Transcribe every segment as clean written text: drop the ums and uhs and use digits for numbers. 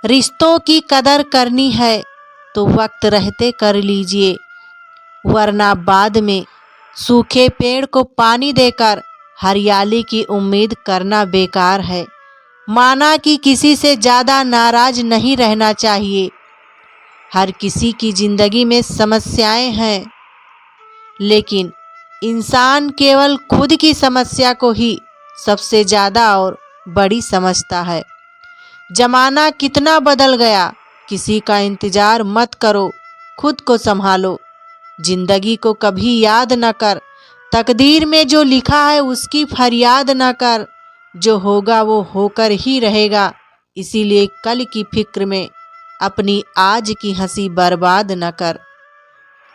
रिश्तों की कदर करनी है तो वक्त रहते कर लीजिए, वरना बाद में सूखे पेड़ को पानी देकर हरियाली की उम्मीद करना बेकार है। माना कि किसी से ज़्यादा नाराज नहीं रहना चाहिए। हर किसी की ज़िंदगी में समस्याएं हैं, लेकिन इंसान केवल खुद की समस्या को ही सबसे ज़्यादा और बड़ी समझता है। जमाना कितना बदल गया, किसी का इंतज़ार मत करो, खुद को संभालो। जिंदगी को कभी याद न कर, तकदीर में जो लिखा है उसकी फरियाद न कर। जो होगा वो होकर ही रहेगा, इसीलिए कल की फिक्र में अपनी आज की हंसी बर्बाद न कर।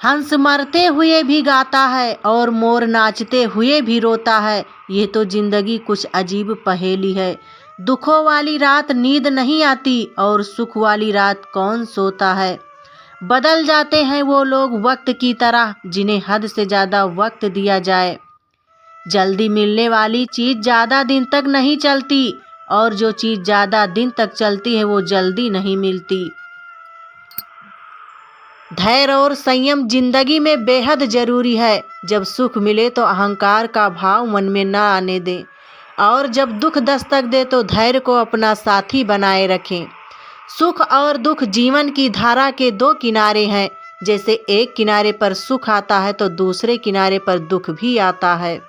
हंस मरते हुए भी गाता है और मोर नाचते हुए भी रोता है। ये तो जिंदगी कुछ अजीब पहेली है। दुखों वाली रात नींद नहीं आती और सुख वाली रात कौन सोता है। बदल जाते हैं वो लोग वक्त की तरह जिन्हें हद से ज़्यादा वक्त दिया जाए। जल्दी मिलने वाली चीज़ ज़्यादा दिन तक नहीं चलती और जो चीज़ ज़्यादा दिन तक चलती है वो जल्दी नहीं मिलती। धैर्य और संयम जिंदगी में बेहद जरूरी है। जब सुख मिले तो अहंकार का भाव मन में न आने दें, और जब दुख दस्तक दे तो धैर्य को अपना साथी बनाए रखें। सुख और दुख जीवन की धारा के दो किनारे हैं। जैसे एक किनारे पर सुख आता है तो दूसरे किनारे पर दुख भी आता है।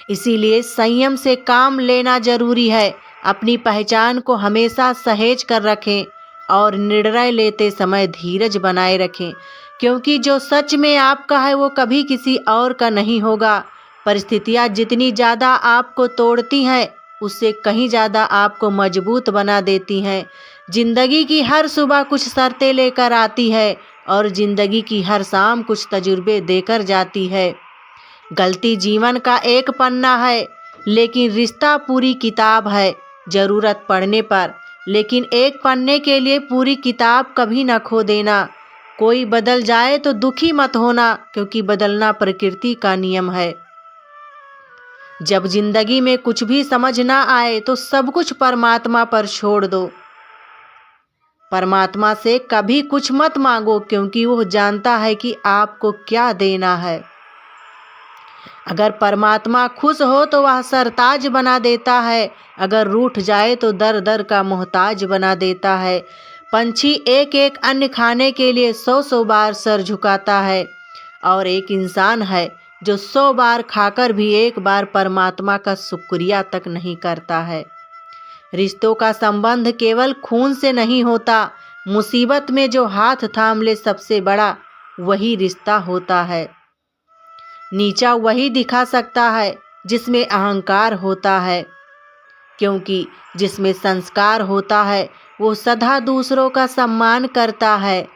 इसीलिए संयम से काम लेना जरूरी है। अपनी पहचान को हमेशा सहेज कर रखें और निर्णय लेते समय धीरज बनाए रखें, क्योंकि जो सच में आपका है वो कभी किसी और का नहीं होगा। परिस्थितियाँ जितनी ज़्यादा आपको तोड़ती हैं, उससे कहीं ज़्यादा आपको मजबूत बना देती हैं। जिंदगी की हर सुबह कुछ शर्तें लेकर आती है और जिंदगी की हर शाम कुछ तजुर्बे देकर जाती है। गलती जीवन का एक पन्ना है, लेकिन रिश्ता पूरी किताब है। ज़रूरत पड़ने पर, लेकिन एक पन्ने के लिए पूरी किताब कभी न खो देना। कोई बदल जाए तो दुखी मत होना, क्योंकि बदलना प्रकृति का नियम है। जब जिंदगी में कुछ भी समझ ना आए तो सब कुछ परमात्मा पर छोड़ दो। परमात्मा से कभी कुछ मत मांगो, क्योंकि वो जानता है कि आपको क्या देना है। अगर परमात्मा खुश हो तो वह सरताज बना देता है, अगर रूठ जाए तो दर दर का मोहताज बना देता है। पंछी एक एक अन्न खाने के लिए 100 बार सर झुकाता है, और एक इंसान है जो 100 बार खाकर भी एक बार परमात्मा का शुक्रिया तक नहीं करता है। रिश्तों का संबंध केवल खून से नहीं होता। मुसीबत में जो हाथ थाम ले सबसे बड़ा, वही रिश्ता होता है। नीचा वही दिखा सकता है जिसमें अहंकार होता है, क्योंकि जिसमें संस्कार होता है वो सदा दूसरों का सम्मान करता है।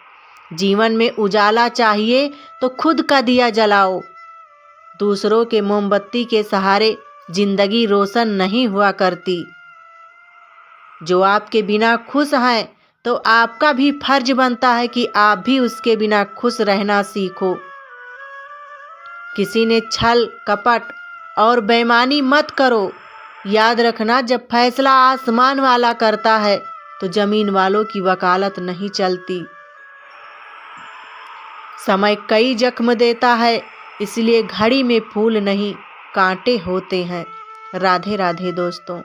जीवन में उजाला चाहिए तो खुद का दिया जलाओ। दूसरों के मोमबत्ती के सहारे जिंदगी रोशन नहीं हुआ करती। जो आपके बिना खुश हैं तो आपका भी फर्ज बनता है कि आप भी उसके बिना खुश रहना सीखो। किसी ने छल कपट और बेईमानी मत करो। याद रखना, जब फैसला आसमान वाला करता है तो जमीन वालों की वकालत नहीं चलती। समय कई जख्म देता है, इसलिए घड़ी में फूल नहीं कांटे होते हैं। राधे राधे दोस्तों।